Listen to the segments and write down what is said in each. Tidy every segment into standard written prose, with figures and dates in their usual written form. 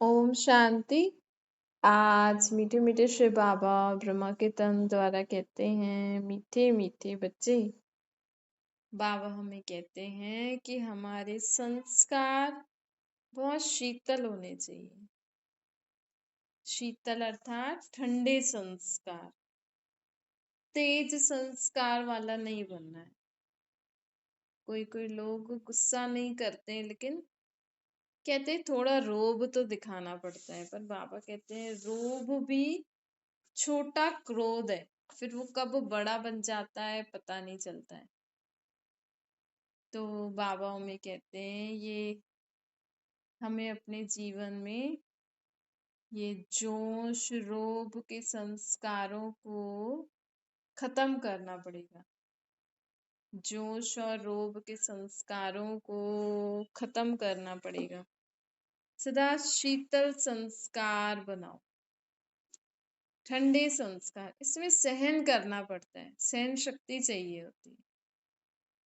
ओम शांति। आज मीठे मीठे श्री बाबा ब्रह्मा के तन द्वारा कहते हैं, मीठे मीठे बच्चे। बाबा हमें कहते हैं कि हमारे संस्कार बहुत शीतल होने चाहिए। शीतल अर्थात ठंडे संस्कार, तेज संस्कार वाला नहीं बनना है। कोई कोई लोग गुस्सा नहीं करते, लेकिन कहते हैं थोड़ा रोब तो दिखाना पड़ता है। पर बाबा कहते हैं रोब भी छोटा क्रोध है, फिर वो कब बड़ा बन जाता है पता नहीं चलता है। तो बाबा हमें कहते हैं ये हमें अपने जीवन में ये जोश रोब के संस्कारों को खत्म करना पड़ेगा। जोश और रोब के संस्कारों को खत्म करना पड़ेगा। सदा शीतल संस्कार बनाओ, ठंडे संस्कार। इसमें सहन करना पड़ता है, सहन शक्ति चाहिए होती है।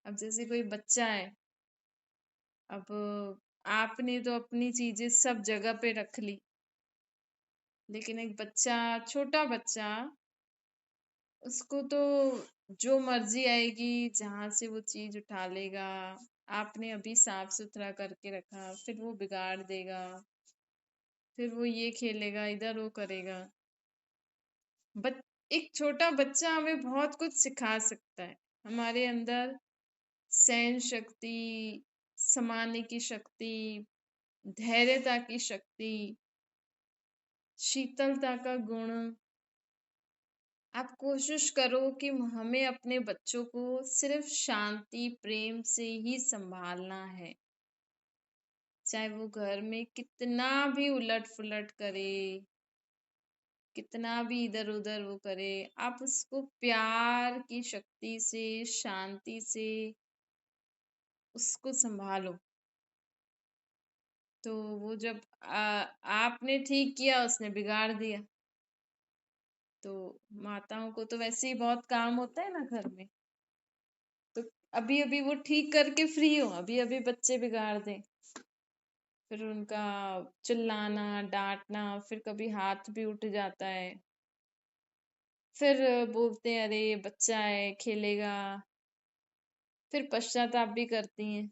अब जैसे कोई बच्चा है, अब आपने तो अपनी चीजें सब जगह पे रख ली, लेकिन एक बच्चा, छोटा बच्चा, उसको तो जो मर्जी आएगी जहां से वो चीज उठा लेगा। आपने अभी साफ सुथरा करके रखा, फिर वो बिगाड़ देगा, फिर वो ये खेलेगा, इधर वो करेगा। बट एक छोटा बच्चा हमें बहुत कुछ सिखा सकता है। हमारे अंदर सहन शक्ति, समाने की शक्ति, धैर्यता की शक्ति, शीतलता का गुण। आप कोशिश करो कि हमें अपने बच्चों को सिर्फ शांति प्रेम से ही संभालना है। चाहे वो घर में कितना भी उलट फुलट करे, कितना भी इधर उधर वो करे, आप उसको प्यार की शक्ति से, शांति से उसको संभालो। तो वो जब आपने ठीक किया, उसने बिगाड़ दिया। तो माताओं को तो वैसे ही बहुत काम होता है ना घर में। तो अभी अभी वो ठीक करके फ्री हो, अभी अभी बच्चे बिगाड़ दें, फिर उनका चिल्लाना डांटना, फिर कभी हाथ भी उठ जाता है, फिर बोलते हैं अरे बच्चा है खेलेगा, फिर पश्चाताप भी करती हैं।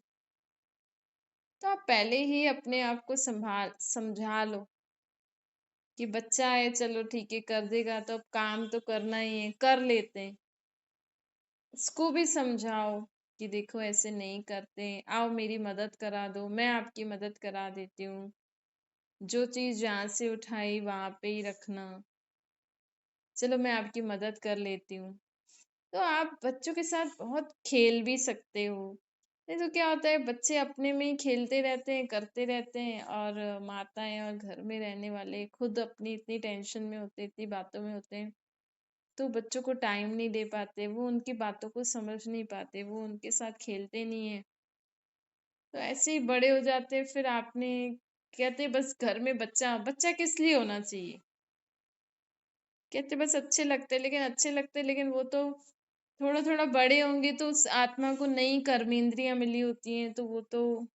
तो आप पहले ही अपने आप को समझा लो कि बच्चा है, चलो ठीक है कर देगा, तो अब काम तो करना ही है, कर लेते हैं। उसको भी समझाओ कि देखो ऐसे नहीं करते, आओ मेरी मदद करा दो, मैं आपकी मदद करा देती हूँ। जो चीज जहाँ से उठाई वहां पे ही रखना, चलो मैं आपकी मदद कर लेती हूँ। तो आप बच्चों के साथ बहुत खेल भी सकते हो। नहीं तो क्या होता है, बच्चे अपने में ही खेलते रहते हैं, करते रहते हैं, और माताएं और घर में रहने वाले खुद अपनी इतनी टेंशन में होते, इतनी बातों में होते हैं, तो बच्चों को टाइम नहीं दे पाते, वो उनकी बातों को समझ नहीं पाते, वो उनके साथ खेलते नहीं है। तो ऐसे ही बड़े हो जाते हैं। फिर आपने कहते बस घर में बच्चा बच्चा किस लिए होना चाहिए, कहते बस अच्छे लगते, लेकिन अच्छे लगते, लेकिन वो तो थोड़ा थोड़ा बड़े होंगे तो उस आत्मा को नई कर्मेंद्रियां मिली होती हैं, तो वो तो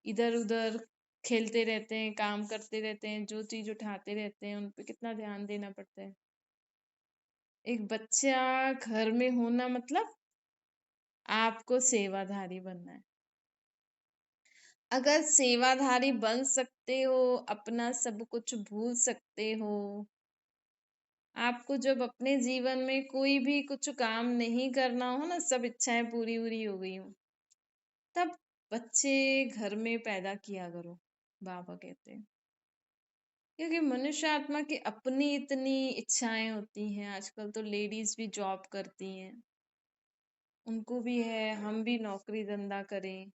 इधर उधर खेलते रहते हैं, काम करते रहते हैं, जो चीज उठाते रहते हैं, उन पे कितना ध्यान देना पड़ता है। एक बच्चा घर में होना मतलब आपको सेवाधारी बनना है। अगर सेवाधारी बन सकते हो, अपना सब कुछ भूल सकते हो, आपको जब अपने जीवन में कोई भी कुछ काम नहीं करना हो ना, सब इच्छाएं पूरी पूरी हो गई हो, तब बच्चे घर में पैदा किया करो, बाबा कहते हैं। क्योंकि मनुष्य आत्मा की अपनी इतनी इच्छाएं होती हैं। आजकल तो लेडीज भी जॉब करती हैं, उनको भी है हम भी नौकरी धंधा करें,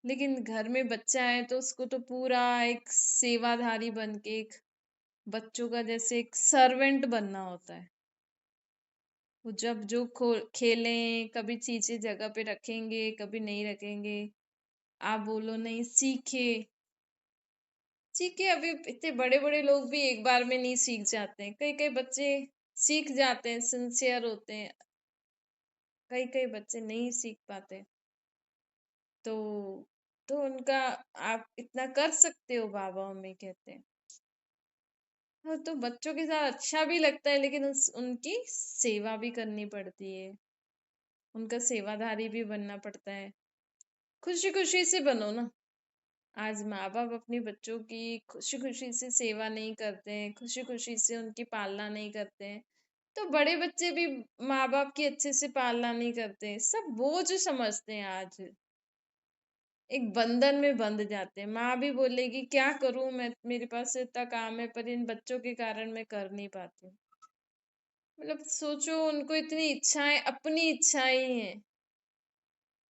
लेकिन घर में बच्चा है तो उसको तो पूरा एक सेवाधारी बन के, एक बच्चों का जैसे एक सर्वेंट बनना होता है। वो जब जो खेलें, कभी चीजें जगह पे रखेंगे, कभी नहीं रखेंगे, आप बोलो नहीं, सीखे सीखे। अभी इतने बड़े बड़े लोग भी एक बार में नहीं सीख जाते हैं, कई कई बच्चे सीख जाते हैं, सिंसियर होते हैं, कई कई बच्चे नहीं सीख पाते। तो तो उनका आप इतना कर सकते हो, बाबा मम्मी कहते हैं। हाँ, तो बच्चों के साथ अच्छा भी लगता है, लेकिन उनकी सेवा भी करनी पड़ती है, उनका सेवाधारी भी बनना पड़ता है। खुशी खुशी से बनो ना। आज माँ बाप अपने बच्चों की खुशी खुशी से सेवा नहीं करते हैं, खुशी खुशी से उनकी पालना नहीं करते हैं, तो बड़े बच्चे भी माँ बाप की अच्छे से पालना नहीं करते हैं, सब बोझ समझते हैं। आज एक बंधन में बंध जाते हैं। माँ भी बोलेगी क्या करूं मैं, मेरे पास इतना काम है, पर इन बच्चों के कारण मैं कर नहीं पाती हूँ। मतलब सोचो, उनको इतनी इच्छाएं, अपनी इच्छाएं हैं।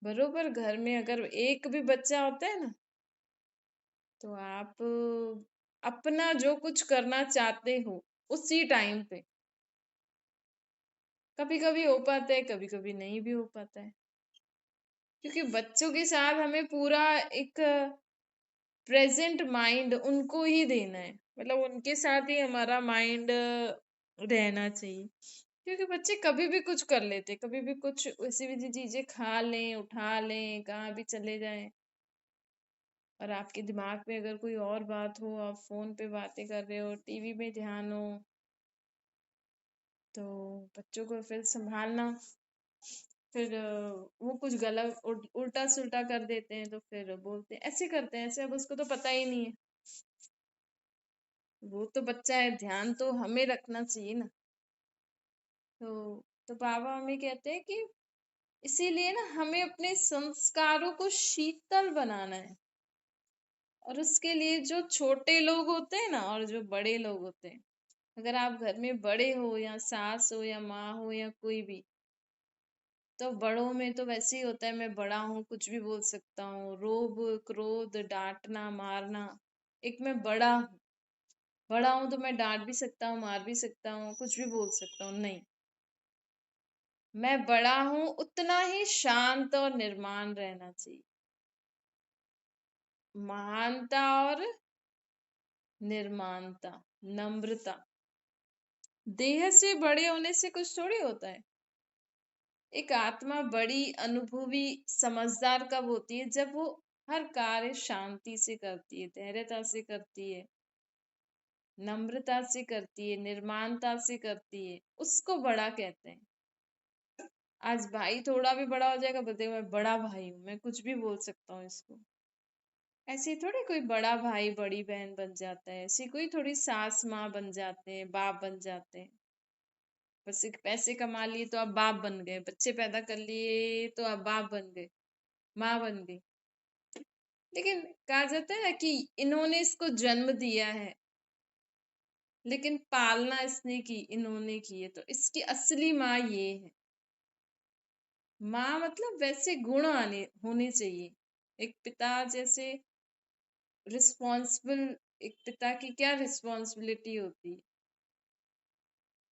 बरोबर घर में अगर एक भी बच्चा होता है ना, तो आप अपना जो कुछ करना चाहते हो उसी टाइम पे, कभी कभी हो पाता है, कभी कभी नहीं भी हो पाता है, क्योंकि बच्चों के साथ हमें पूरा एक प्रेजेंट माइंड उनको ही देना है। मतलब उनके साथ ही हमारा माइंड रहना चाहिए, क्योंकि बच्चे कभी भी कुछ कर लेते, कभी भी कुछ ऐसी वैसी चीजें खा लें, उठा लें, कहाँ भी चले जाएं, और आपके दिमाग में अगर कोई और बात हो, आप फोन पे बातें कर रहे हो, टीवी में ध्यान हो, तो बच्चों को फिर संभालना, फिर वो कुछ गलत उल्टा सुल्टा कर देते हैं, तो फिर बोलते हैं ऐसे करते हैं ऐसे, अब उसको तो पता ही नहीं है। वो तो बच्चा है, ध्यान तो हमें रखना चाहिए ना। तो तो बाबा मम्मी कहते हैं कि इसीलिए ना हमें अपने संस्कारों को शीतल बनाना है, और उसके लिए जो छोटे लोग होते हैं ना और जो बड़े लोग होते हैं, अगर आप घर में बड़े हो या सास हो या माँ हो या कोई भी, तो बड़ों में तो वैसे ही होता है, मैं बड़ा हूँ कुछ भी बोल सकता हूँ, रोब क्रोध डांटना मारना। एक मैं बड़ा हूं तो मैं डांट भी सकता हूँ, मार भी सकता हूँ, कुछ भी बोल सकता हूँ, नहीं। मैं बड़ा हूं उतना ही शांत और निर्माण रहना चाहिए। महानता और निर्माणता, नम्रता, देह से बड़े होने से कुछ थोड़ी होता है। एक आत्मा बड़ी अनुभवी समझदार कब होती है, जब वो हर कार्य शांति से करती है, धैर्यता से करती है, नम्रता से करती है, निर्माणता से करती है, उसको बड़ा कहते हैं। आज भाई थोड़ा भी बड़ा हो जाएगा, बोलते हैं मैं बड़ा भाई हूँ, मैं कुछ भी बोल सकता हूँ इसको। ऐसे थोड़ी कोई बड़ा भाई बड़ी बहन बन जाता है, ऐसी कोई थोड़ी सास माँ बन जाते हैं, बाप बन जाते हैं। बस एक पैसे कमा लिए तो आप बाप बन गए, बच्चे पैदा कर लिए तो आप बाप बन गए, माँ बन गई। लेकिन कहा जाता है ना कि इन्होंने इसको जन्म दिया है, लेकिन पालना इसने की, इन्होंने की है, तो इसकी असली माँ ये है। माँ मतलब वैसे गुण आने होने चाहिए। एक पिता जैसे रिस्पॉन्सिबल, एक पिता की क्या रिस्पॉन्सिबिलिटी होती है,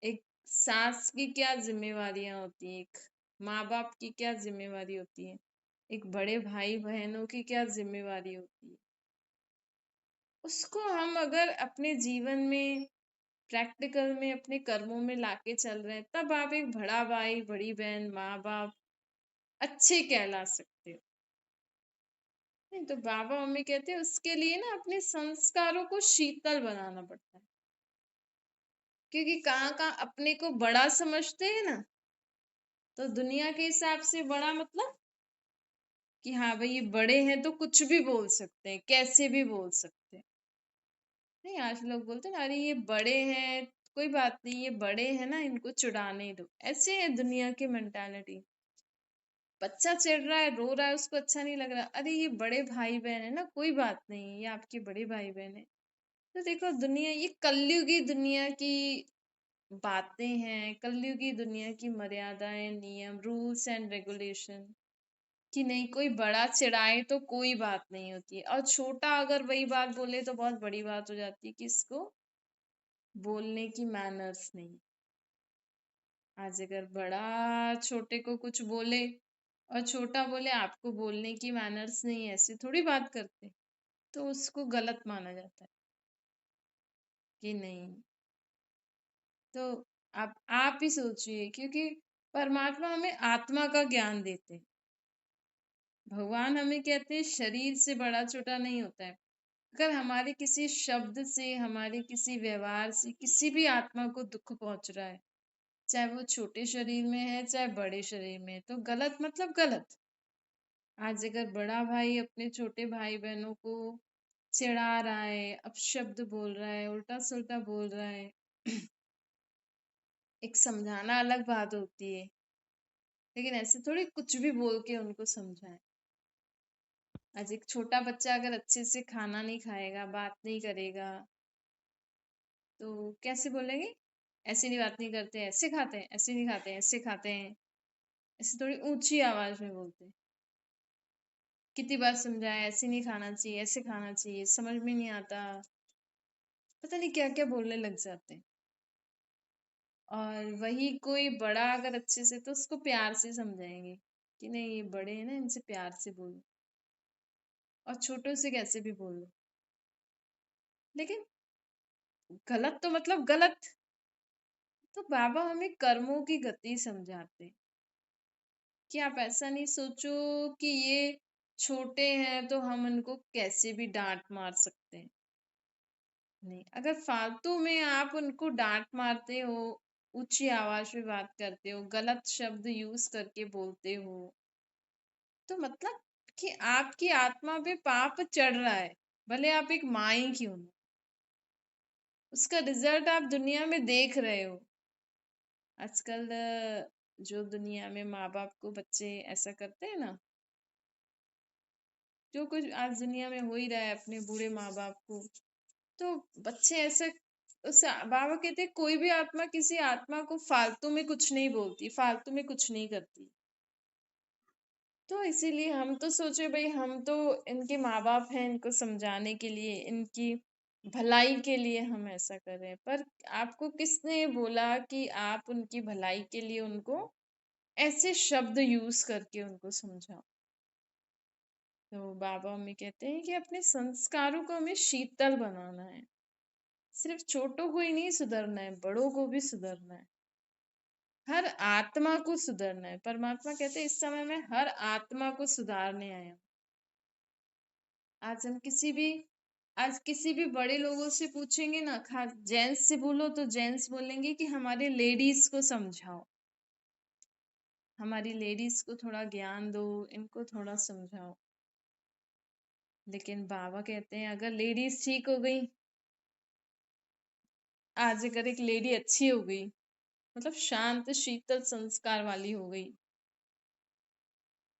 एक सास की क्या जिम्मेवारियां होती है, एक माँ बाप की क्या जिम्मेवारी होती है, एक बड़े भाई बहनों की क्या जिम्मेवारी होती है, उसको हम अगर अपने जीवन में प्रैक्टिकल में अपने कर्मों में लाके चल रहे हैं, तब आप एक बड़ा भाई बड़ी बहन माँ बाप अच्छे कहला सकते हो। नहीं तो बाबा मम्मी कहते हैं उसके लिए ना अपने संस्कारों को शीतल बनाना पड़ता है, क्योंकि कहाँ कहाँ अपने को बड़ा समझते हैं ना, तो दुनिया के हिसाब से बड़ा मतलब कि हाँ भाई ये बड़े हैं तो कुछ भी बोल सकते हैं, कैसे भी बोल सकते हैं। नहीं, आज लोग बोलते हैं ना, अरे ये बड़े हैं, कोई बात नहीं, ये बड़े हैं ना, इनको चिढ़ाने दो, ऐसे है दुनिया की मेंटालिटी। बच्चा चिढ़ रहा है, रो रहा है, उसको अच्छा नहीं लग रहा, अरे ये बड़े भाई बहन है ना, कोई बात नहीं, ये आपके बड़े भाई बहन है। तो देखो दुनिया, ये कलयुगी दुनिया की बातें हैं, कलयुगी दुनिया की मर्यादाएं, नियम, रूल्स एंड रेगुलेशन, कि नहीं कोई बड़ा चिढ़ाए तो कोई बात नहीं होती है, और छोटा अगर वही बात बोले तो बहुत बड़ी बात हो जाती है कि इसको बोलने की मैनर्स नहीं। आज अगर बड़ा छोटे को कुछ बोले और छोटा बोले आपको बोलने की मैनर्स नहीं है, ऐसे थोड़ी बात करते, तो उसको गलत माना जाता है कि नहीं। तो आप ही सोचिए, क्योंकि परमात्मा हमें आत्मा का ज्ञान देते हैं, भगवान हमें कहते हैं शरीर से बड़ा छोटा नहीं होता है। अगर हमारे किसी शब्द से, हमारे किसी व्यवहार से किसी भी आत्मा को दुख पहुंच रहा है, चाहे वो छोटे शरीर में है चाहे बड़े शरीर में है, तो गलत मतलब गलत। आज अगर बड़ा भाई अपने छोटे भाई बहनों को चिढ़ा रहा है, अपशब्द बोल रहा है, उल्टा सुल्टा बोल रहा है, एक समझाना अलग बात होती है, लेकिन ऐसे थोड़ी कुछ भी बोल के उनको समझाएं। आज एक छोटा बच्चा अगर अच्छे से खाना नहीं खाएगा, बात नहीं करेगा, तो कैसे बोलेंगे? ऐसे नहीं, बात नहीं करते, ऐसे खाते हैं, ऐसे नहीं खाते हैं, ऐसे खाते हैं। ऐसे थोड़ी ऊंची आवाज में बोलते हैं। कितनी बार समझाया, ऐसे नहीं खाना चाहिए, ऐसे खाना चाहिए, समझ में नहीं आता, पता नहीं क्या क्या बोलने लग जाते हैं। और वही कोई बड़ा अगर अच्छे से, तो उसको प्यार से समझाएंगे कि नहीं ये बड़े हैं ना, इनसे प्यार से बोलो, और छोटों से कैसे भी बोलो। लेकिन गलत तो मतलब गलत। तो बाबा हमें कर्मों की गति समझाते हैं कि आप ऐसा नहीं सोचो कि ये छोटे हैं तो हम उनको कैसे भी डांट मार सकते हैं। नहीं, अगर फालतू में आप उनको डांट मारते हो, ऊंची आवाज में बात करते हो, गलत शब्द यूज करके बोलते हो, तो मतलब कि आपकी आत्मा पे पाप चढ़ रहा है, भले आप एक माँ ही क्यों ना। उसका रिजल्ट आप दुनिया में देख रहे हो। आजकल जो दुनिया में माँ बाप को बच्चे ऐसा करते हैं ना, जो कुछ आज दुनिया में हो ही रहा है अपने बूढ़े माँ बाप को, तो बच्चे ऐसा, उस बाबा कहते हैं कोई भी आत्मा किसी आत्मा को फालतू में कुछ नहीं बोलती, फालतू में कुछ नहीं करती। तो इसीलिए हम तो सोचे भाई हम तो इनके माँ बाप हैं, इनको समझाने के लिए, इनकी भलाई के लिए हम ऐसा कर रहे हैं। पर आपको किसने बोला कि आप उनकी भलाई के लिए उनको ऐसे शब्द यूज करके उनको समझाओ? तो बाबा हमें कहते हैं कि अपने संस्कारों को हमें शीतल बनाना है। सिर्फ छोटों को ही नहीं सुधरना है, बड़ों को भी सुधरना है। हर आत्मा को सुधरना है। परमात्मा कहते हैं इस समय में हर आत्मा को सुधारने आया हूं। आज हम किसी भी बड़े लोगों से पूछेंगे ना, खास जेंट्स से बोलो तो जेंट्स बोलेंगे कि हमारे लेडीज को समझाओ, हमारी लेडीज को थोड़ा ज्ञान दो, इनको थोड़ा समझाओ। लेकिन बाबा कहते हैं अगर लेडीज ठीक हो गई, आज अगर एक लेडी अच्छी हो गई, मतलब शांत शीतल संस्कार वाली हो गई,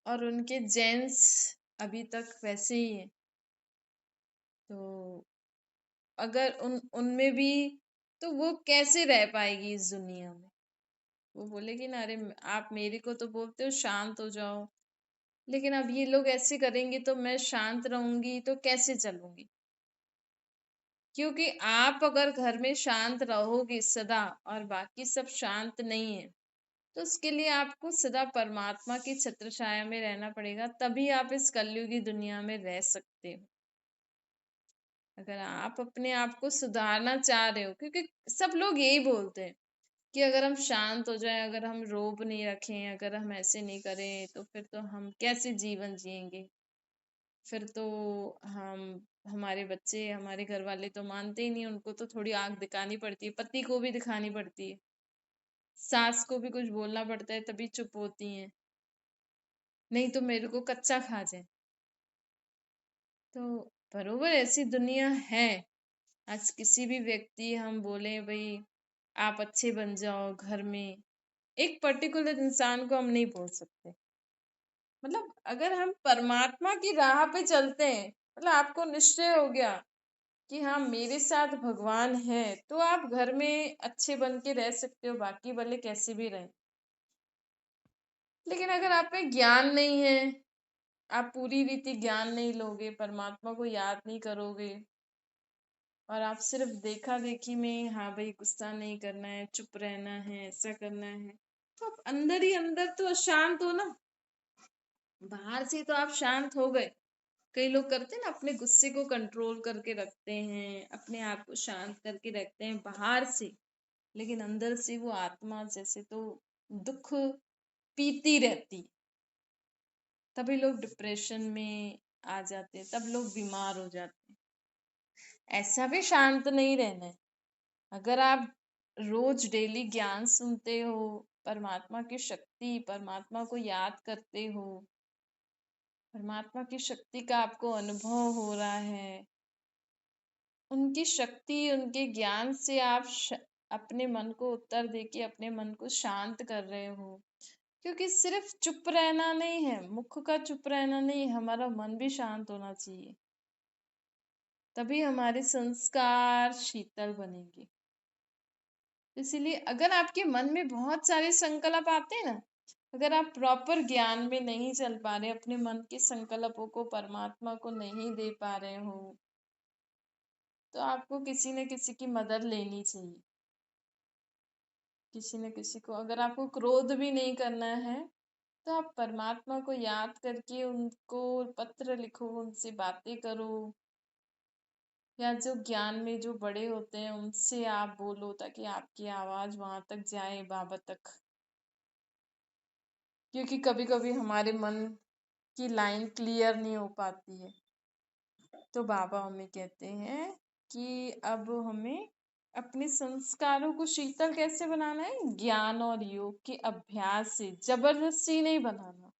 और उनके जेंट्स अभी तक वैसे ही है, तो अगर उनमें भी, तो वो कैसे रह पाएगी इस दुनिया में? वो बोलेगी ना, अरे आप मेरे को तो बोलते हो शांत हो जाओ, लेकिन अब ये लोग ऐसे करेंगे तो मैं शांत रहूंगी तो कैसे चलूंगी? क्योंकि आप अगर घर में शांत रहोगे सदा, और बाकी सब शांत नहीं है, तो उसके लिए आपको सदा परमात्मा की छत्र छाया में रहना पड़ेगा, तभी आप इस कलयुगी दुनिया में रह सकते हो। अगर आप अपने आप को सुधारना चाह रहे हो, क्योंकि सब लोग यही बोलते हैं कि अगर हम शांत हो जाएं, अगर हम रोब नहीं रखें, अगर हम ऐसे नहीं करें, तो फिर तो हम कैसे जीवन जिएंगे? फिर तो हम हमारे बच्चे, हमारे घर वाले तो मानते ही नहीं, उनको तो थोड़ी आंख दिखानी पड़ती है, पति को भी दिखानी पड़ती है, सास को भी कुछ बोलना पड़ता है तभी चुप होती हैं, नहीं तो मेरे को कच्चा खा जाए। तो बरोबर ऐसी दुनिया है। आज किसी भी व्यक्ति हम बोले भाई आप अच्छे बन जाओ घर में, एक पर्टिकुलर इंसान को हम नहीं बोल सकते। मतलब अगर हम परमात्मा की राह पे चलते हैं, मतलब आपको निश्चय हो गया कि हाँ मेरे साथ भगवान है, तो आप घर में अच्छे बन के रह सकते हो, बाकी भले कैसे भी रहे। लेकिन अगर आप में ज्ञान नहीं है, आप पूरी रीति ज्ञान नहीं लोगे, परमात्मा को याद नहीं करोगे, और आप सिर्फ देखा देखी में हाँ भाई गुस्सा नहीं करना है, चुप रहना है, ऐसा करना है, तो आप अंदर ही अंदर तो अशांत हो ना। बाहर से तो आप शांत हो गए। कई लोग करते हैं ना, अपने गुस्से को कंट्रोल करके रखते हैं, अपने आप को शांत करके रखते हैं बाहर से, लेकिन अंदर से वो आत्मा जैसे तो दुख पीती रहती। तभी लोग डिप्रेशन में आ जाते हैं, तब लोग बीमार हो जाते हैं। ऐसा भी शांत नहीं रहना है। अगर आप रोज डेली ज्ञान सुनते हो, परमात्मा की शक्ति, परमात्मा को याद करते हो, परमात्मा की शक्ति का आपको अनुभव हो रहा है, उनकी शक्ति, उनके ज्ञान से आप अपने मन को उत्तर देके अपने मन को शांत कर रहे हो। क्योंकि सिर्फ चुप रहना नहीं है, मुख का चुप रहना नहीं, हमारा मन भी शांत होना चाहिए, तभी हमारे संस्कार शीतल बनेंगे। इसीलिए अगर आपके मन में बहुत सारे संकल्प आते हैं ना, अगर आप प्रॉपर ज्ञान में नहीं चल पा रहे, अपने मन के संकल्पों को परमात्मा को नहीं दे पा रहे हो, तो आपको किसी न किसी की मदद लेनी चाहिए। किसी न किसी को, अगर आपको क्रोध भी नहीं करना है, तो आप परमात्मा को याद करके उनको पत्र लिखो, उनसे बातें करो, या जो ज्ञान में जो बड़े होते हैं उनसे आप बोलो, ताकि आपकी आवाज वहां तक जाए, बाबा तक। क्योंकि कभी कभी हमारे मन की लाइन क्लियर नहीं हो पाती है, तो बाबा हमें कहते हैं कि अब हमें अपने संस्कारों को शीतल कैसे बनाना है, ज्ञान और योग के अभ्यास से। जबरदस्ती नहीं बनाना,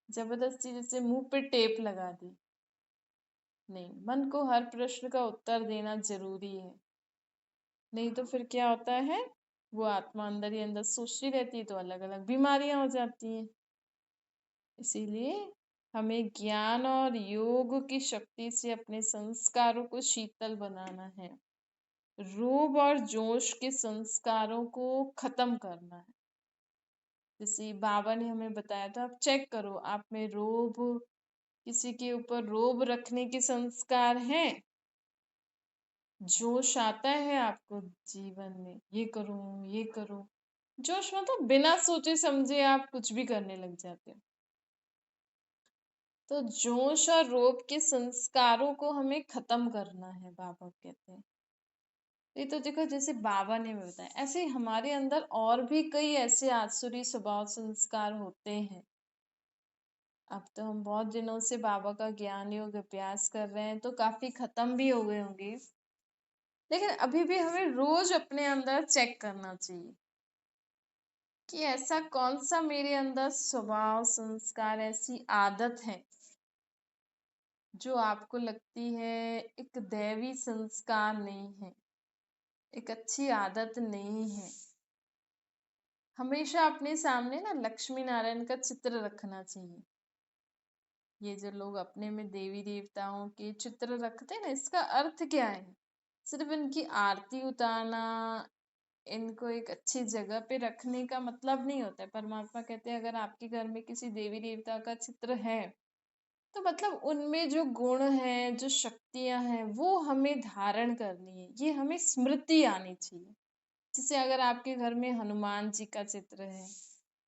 जबरदस्ती जैसे मुंह पे टेप लगा दी नहीं, मन को हर प्रश्न का उत्तर देना जरूरी है। नहीं तो फिर क्या होता है, वो आत्मा अंदर ही अंदर सोचती रहती है, तो अलग अलग बीमारियां हो जाती हैं। इसीलिए हमें ज्ञान और योग की शक्ति से अपने संस्कारों को शीतल बनाना है, रोब और जोश के संस्कारों को खत्म करना है। जैसे बाबा ने हमें बताया था, आप चेक करो आप में रोब, किसी के ऊपर रोब रखने के संस्कार हैं, जोश आता है आपको जीवन में, ये करूं ये करूं, जोश मतलब बिना सोचे समझे आप कुछ भी करने लग जाते हो। तो जोश और रोब के संस्कारों को हमें खत्म करना है, बाबा कहते हैं। ये तो देखो, जैसे बाबा ने हमें बताया, ऐसे हमारे अंदर और भी कई ऐसे आसुरी स्वभाव संस्कार होते हैं। अब तो हम बहुत दिनों से बाबा का ज्ञान योग अभ्यास कर रहे हैं, तो काफी खत्म भी हो गए होंगे, लेकिन अभी भी हमें रोज अपने अंदर चेक करना चाहिए कि ऐसा कौन सा मेरे अंदर स्वभाव संस्कार, ऐसी आदत है जो आपको लगती है एक दैवी संस्कार नहीं है, एक अच्छी आदत नहीं है। हमेशा अपने सामने ना लक्ष्मी नारायण का चित्र रखना चाहिए। ये जो लोग अपने में देवी देवताओं के चित्र रखते हैं ना, इसका अर्थ क्या है? सिर्फ इनकी आरती उतारना, इनको एक अच्छी जगह पे रखने का मतलब नहीं होता है। परमात्मा कहते हैं अगर आपके घर में किसी देवी देवता का चित्र है, तो मतलब उनमें जो गुण है, जो शक्तियां हैं, वो हमें धारण करनी है, ये हमें स्मृति आनी चाहिए। जैसे अगर आपके घर में हनुमान जी का चित्र है,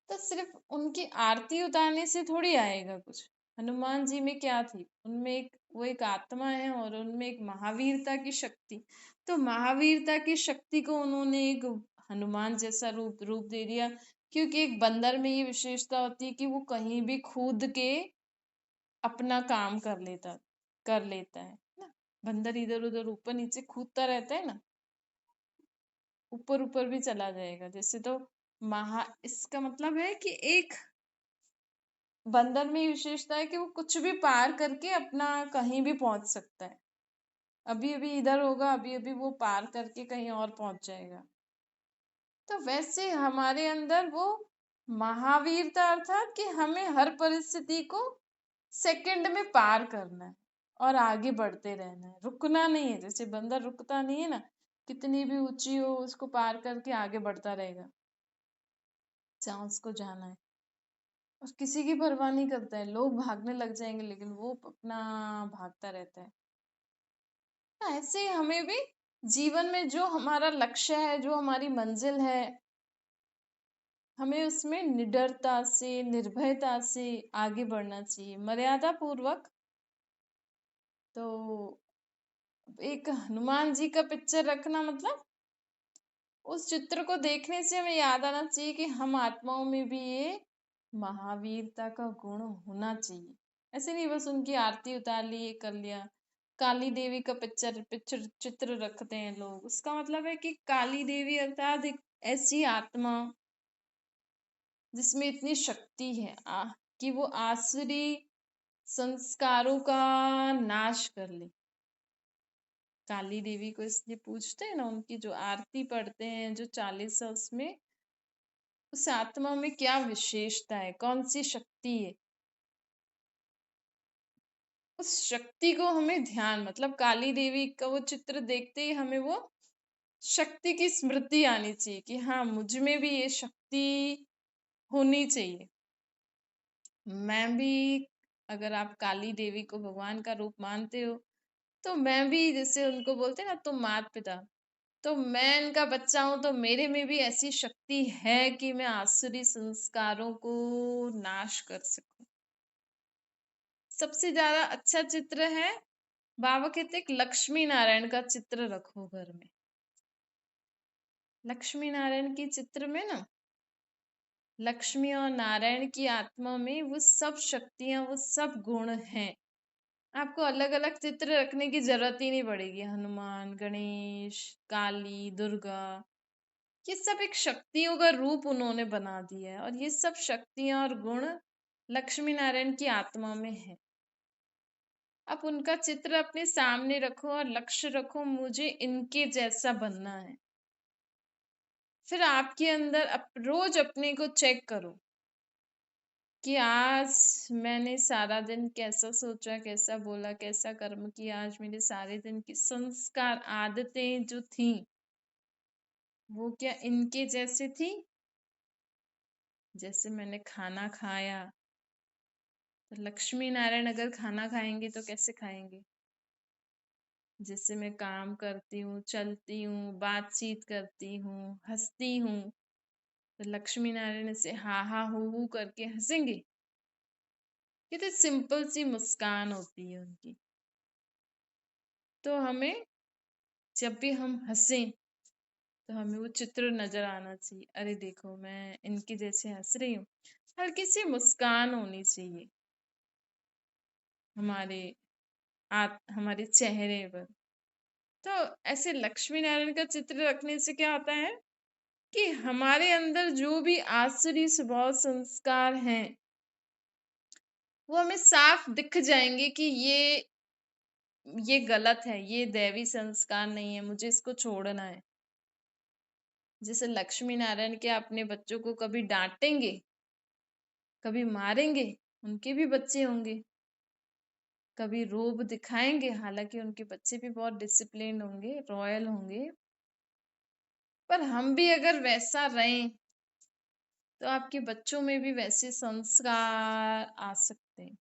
तो सिर्फ उनकी आरती उतारने से थोड़ी आएगा कुछ। हनुमान जी में क्या थी, उनमें एक वो एक आत्मा है, और उनमें एक महावीरता की शक्ति। तो महावीरता की शक्ति को उन्होंने एक हनुमान जैसा रूप रूप दे दिया। क्योंकि एक बंदर में ये विशेषता होती है कि वो कहीं भी कूद के अपना काम कर लेता है ना। बंदर इधर उधर ऊपर नीचे कूदता रहता है ना, ऊपर ऊपर भी चला जाएगा। जैसे तो इसका मतलब है कि एक बंदर में ये विशेषता है कि वो कुछ भी पार करके अपना कहीं भी पहुंच सकता है। अभी अभी इधर होगा, अभी अभी वो पार करके कहीं और पहुंच जाएगा। तो वैसे हमारे अंदर वो महावीरता, अर्थात कि हमें हर परिस्थिति को सेकंड में पार करना है और आगे बढ़ते रहना है, रुकना नहीं है। जैसे बंदर रुकता नहीं है ना, कितनी भी ऊंची हो उसको पार करके आगे बढ़ता रहेगा जहाँ उसको जाना है, और किसी की परवाह नहीं करता है। लोग भागने लग जाएंगे लेकिन वो अपना भागता रहता है। ऐसे ही हमें भी जीवन में जो हमारा लक्ष्य है, जो हमारी मंजिल है, हमें उसमें निडरता से, निर्भयता से आगे बढ़ना चाहिए, मर्यादा पूर्वक। तो एक हनुमान जी का पिक्चर रखना मतलब उस चित्र को देखने से हमें याद आना चाहिए कि हम आत्माओं में भी ये महावीरता का गुण होना चाहिए। ऐसे नहीं बस उनकी आरती उतार ली, ये कर लिया। काली देवी का पिक्चर पिक्चर चित्र रखते हैं लोग, उसका मतलब है कि काली देवी अर्थात एक ऐसी आत्मा जिसमें इतनी शक्ति है कि वो आसुरी संस्कारों का नाश कर ले। काली देवी को इसलिए पूछते हैं ना, उनकी जो आरती पढ़ते हैं, जो 40 है, उसमें उस आत्मा में क्या विशेषता है, कौन सी शक्ति है, उस शक्ति को हमें ध्यान, मतलब काली देवी का वो चित्र देखते ही हमें वो शक्ति की स्मृति आनी चाहिए कि हाँ, मुझ में भी ये शक्ति होनी चाहिए। मैं भी, अगर आप काली देवी को भगवान का रूप मानते हो, तो मैं भी, जैसे उनको बोलते हैं ना, तुम मात पिता, तो मैं इनका बच्चा हूं, तो मेरे में भी ऐसी शक्ति है कि मैं आसुरी संस्कारों को नाश कर सकूं। सबसे ज्यादा अच्छा चित्र है, बाबा कहते हैं, लक्ष्मी नारायण का चित्र रखो घर में। लक्ष्मी नारायण के चित्र में ना, लक्ष्मी और नारायण की आत्मा में वो सब शक्तियां, वो सब गुण हैं। आपको अलग अलग चित्र रखने की जरूरत ही नहीं पड़ेगी। हनुमान, गणेश, काली, दुर्गा, ये सब एक शक्तियों का रूप उन्होंने बना दिया है, और ये सब शक्तियां और गुण लक्ष्मी नारायण की आत्मा में है। आप उनका चित्र अपने सामने रखो और लक्ष्य रखो, मुझे इनके जैसा बनना है। फिर आपके अंदर रोज अपने को चेक करो कि आज मैंने सारा दिन कैसा सोचा, कैसा बोला, कैसा कर्म किया। आज मेरे सारे दिन की संस्कार, आदतें जो थी, वो क्या इनके जैसे थी? जैसे मैंने खाना खाया, तो लक्ष्मी नारायण अगर खाना खाएंगे तो कैसे खाएंगे? जैसे मैं काम करती हूँ, चलती हूँ, बातचीत करती हूँ, हंसती हूँ, तो लक्ष्मी नारायण से हा हा हू करके हंसेंगे? कितनी सिंपल सी मुस्कान होती है उनकी। तो हमें जब भी हम हंसें, तो हमें वो चित्र नजर आना चाहिए, अरे देखो मैं इनके जैसे हंस रही हूँ। हल्की सी मुस्कान होनी चाहिए हमारे हमारे चेहरे पर। तो ऐसे लक्ष्मी नारायण का चित्र रखने से क्या होता है कि हमारे अंदर जो भी आसुरी स्वभाव संस्कार हैं, वो हमें साफ दिख जाएंगे कि ये गलत है, ये दैवी संस्कार नहीं है, मुझे इसको छोड़ना है। जैसे लक्ष्मी नारायण के अपने बच्चों को कभी डांटेंगे, कभी मारेंगे, उनके भी बच्चे होंगे। कभी रोब दिखाएंगे, हालांकि उनके बच्चे भी बहुत डिसिप्लिन होंगे, रॉयल होंगे। पर हम भी अगर वैसा रहें, तो आपके बच्चों में भी वैसे संस्कार आ सकते हैं।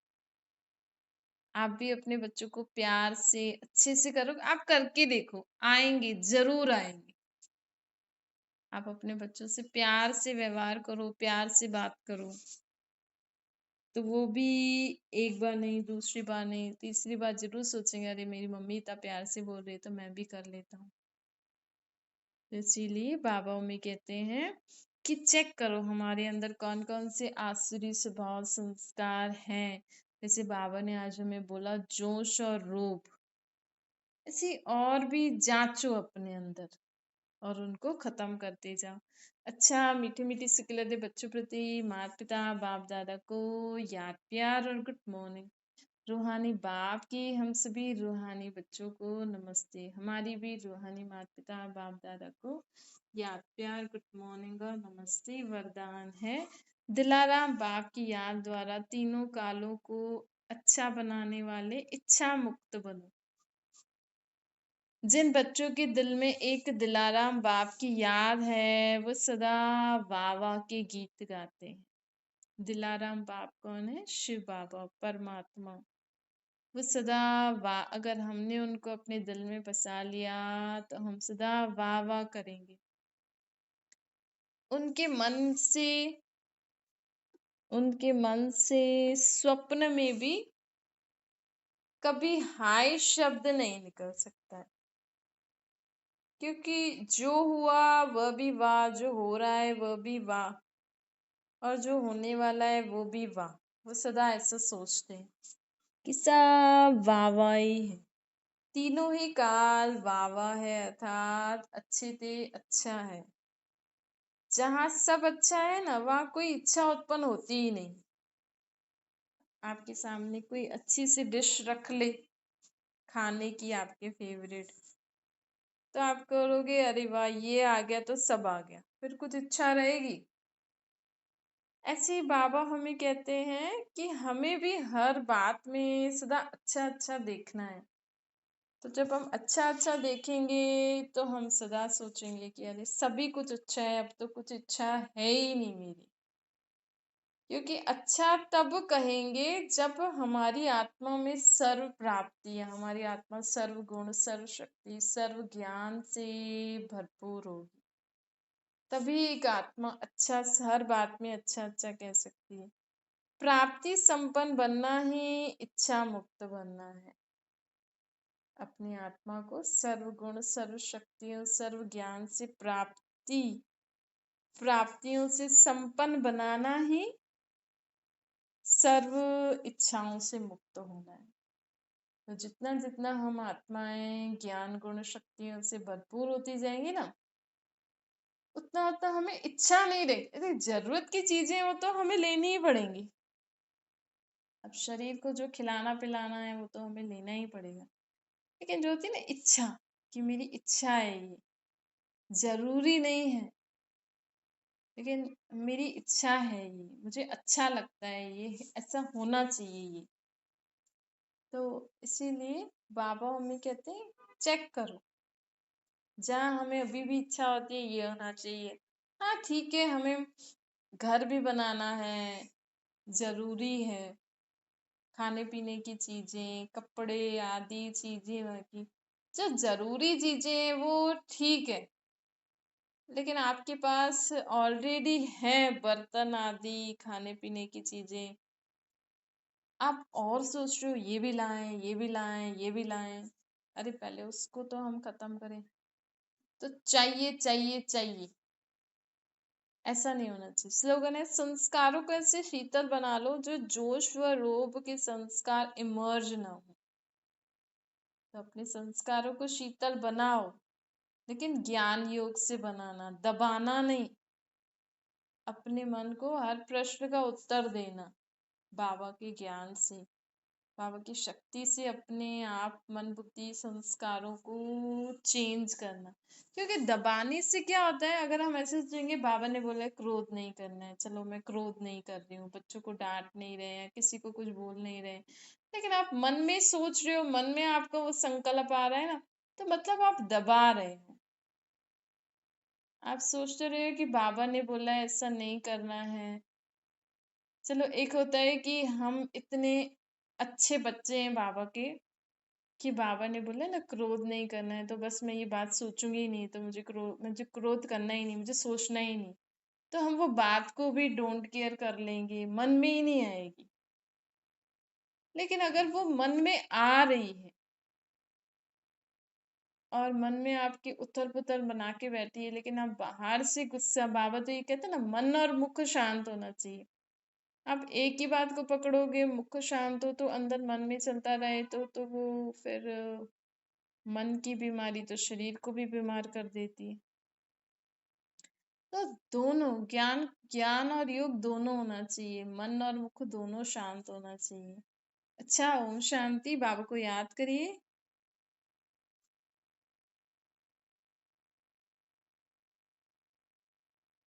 आप भी अपने बच्चों को प्यार से, अच्छे से करो, आप करके देखो, आएंगे, जरूर आएंगे। आप अपने बच्चों से प्यार से व्यवहार करो, प्यार से बात करो, तो वो भी एक बार नहीं, दूसरी बार नहीं, तीसरी बार जरूर सोचेंगे, अरे मेरी मम्मी इतना प्यार से बोल रही है, तो मैं भी कर लेता हूँ। तो इसीलिए बाबा मम्मी कहते हैं कि चेक करो हमारे अंदर कौन कौन से आसुरी स्वभाव संस्कार हैं। जैसे बाबा ने आज हमें बोला, जोश और रोब, ऐसी और भी जांचो अपने अंदर और उनको खत्म करते जाओ। अच्छा, मीठी मीठी सिकले दे बच्चों प्रति माता पिता बाप दादा को याद, प्यार और गुड मॉर्निंग। रूहानी बाप की हम सभी रूहानी बच्चों को नमस्ते। हमारी भी रूहानी माता पिता बाप दादा को याद, प्यार, गुड मॉर्निंग और नमस्ते। वरदान है, दिलाराम बाप की याद द्वारा तीनों कालों को अच्छा बनाने वाले इच्छा मुक्त बनो। जिन बच्चों के दिल में एक दिलाराम बाप की याद है, वो सदा वाह वाह के गीत गाते हैं। दिलाराम बाप कौन है? शिव बाबा, परमात्मा। वो सदा वाह, अगर हमने उनको अपने दिल में बसा लिया, तो हम सदा वाह वाह करेंगे। उनके मन से, उनके मन से स्वप्न में भी कभी हाय शब्द नहीं निकल सकता है, क्योंकि जो हुआ वह भी वाह, जो हो रहा है वह भी वाह। और जो होने वाला है वो भी वाह। वो सदा ऐसा सोचते हैं कि सब वाह वाह ही है। तीनों ही काल वाह वाह है, अर्थात अच्छे ते अच्छा है। जहाँ सब अच्छा है ना, वहाँ कोई इच्छा उत्पन्न होती ही नहीं। आपके सामने कोई अच्छी सी डिश रख ले खाने की, आपके फेवरेट, तो आप करोगे अरे वाह ये आ गया तो सब आ गया, फिर कुछ इच्छा रहेगी? ऐसे ही बाबा हमें कहते हैं कि हमें भी हर बात में सदा अच्छा अच्छा देखना है। तो जब हम अच्छा अच्छा देखेंगे तो हम सदा सोचेंगे कि अरे सभी कुछ अच्छा है, अब तो कुछ इच्छा है ही नहीं मेरी। क्योंकि अच्छा तब कहेंगे जब हमारी आत्मा में सर्व प्राप्ति है, हमारी आत्मा सर्व गुण, सर्व शक्ति, सर्व ज्ञान से भरपूर होगी। तभी एक आत्मा अच्छा हर बात में अच्छा अच्छा कह सकती है। प्राप्ति संपन्न बनना ही इच्छा मुक्त बनना है। अपनी आत्मा को सर्व गुण, सर्व शक्तियों, सर्व ज्ञान से प्राप्तियों से संपन्न बनाना ही सर्व इच्छाओं से मुक्त होना है। तो जितना जितना हम आत्माएं ज्ञान गुण शक्तियों से भरपूर होती जाएंगी ना, उतना उतना हमें इच्छा नहीं रहेगी। अरे जरूरत की चीजें वो तो हमें लेनी ही पड़ेंगी। अब शरीर को जो खिलाना पिलाना है वो तो हमें लेना ही पड़ेगा। लेकिन जो होती है ना इच्छा, कि मेरी इच्छा है ये, जरूरी नहीं है लेकिन मेरी इच्छा है ये, मुझे अच्छा लगता है ये, ऐसा होना चाहिए ये। तो इसीलिए बाबा मम्मी कहते हैं चेक करो, जहाँ हमें अभी भी इच्छा होती है ये होना चाहिए, हाँ ठीक है, हमें घर भी बनाना है, जरूरी है, खाने पीने की चीजें, कपड़े आदि चीजें बाकी जो जरूरी चीजें हैं वो ठीक है। लेकिन आपके पास ऑलरेडी है बर्तन आदि खाने पीने की चीजें, आप और सोच रहे हो ये भी लाएं, ये भी लाएं, ये भी लाएं। अरे पहले उसको तो हम खत्म करें। तो चाहिए चाहिए चाहिए, ऐसा नहीं होना चाहिए। स्लोगन है संस्कारों को ऐसे शीतल बना लो जो जोश व रोब के संस्कार इमर्ज ना हो। तो अपने संस्कारों को शीतल बनाओ, लेकिन ज्ञान योग से बनाना, दबाना नहीं। अपने मन को हर प्रश्न का उत्तर देना बाबा के ज्ञान से, बाबा की शक्ति से अपने आप मन बुद्धि संस्कारों को चेंज करना। क्योंकि दबाने से क्या होता है, अगर हम ऐसे सोचेंगे बाबा ने बोला है क्रोध नहीं करना है, चलो मैं क्रोध नहीं कर रही हूँ, बच्चों को डांट नहीं रहे हैं, किसी को कुछ बोल नहीं रहे, लेकिन आप मन में सोच रहे हो, मन में आपका वो संकल्प आ रहा है ना, तो मतलब आप दबा रहे हो। आप सोचते रहे हो कि बाबा ने बोला है ऐसा नहीं करना है। चलो एक होता है कि हम इतने अच्छे बच्चे हैं बाबा के, कि बाबा ने बोला ना क्रोध नहीं करना है, तो बस मैं ये बात सोचूंगी ही नहीं, तो मुझे क्रोध करना ही नहीं, मुझे सोचना ही नहीं। तो हम वो बात को भी डोंट केयर कर लेंगे, मन में ही नहीं आएगी। लेकिन अगर वो मन में आ रही है और मन में आपकी उथल पुथल बना के बैठी है, लेकिन आप बाहर से गुस्सा, बाबा तो ये कहते हैं ना मन और मुख शांत होना चाहिए। आप एक ही बात को पकड़ोगे, मुख शांत हो तो अंदर मन में चलता रहे, तो वो फिर मन की बीमारी तो शरीर को भी बीमार कर देती है। तो दोनों ज्ञान ज्ञान और योग दोनों होना चाहिए, मन और मुख दोनों शांत होना चाहिए। अच्छा, ओम शांति। बाबा को याद करिए।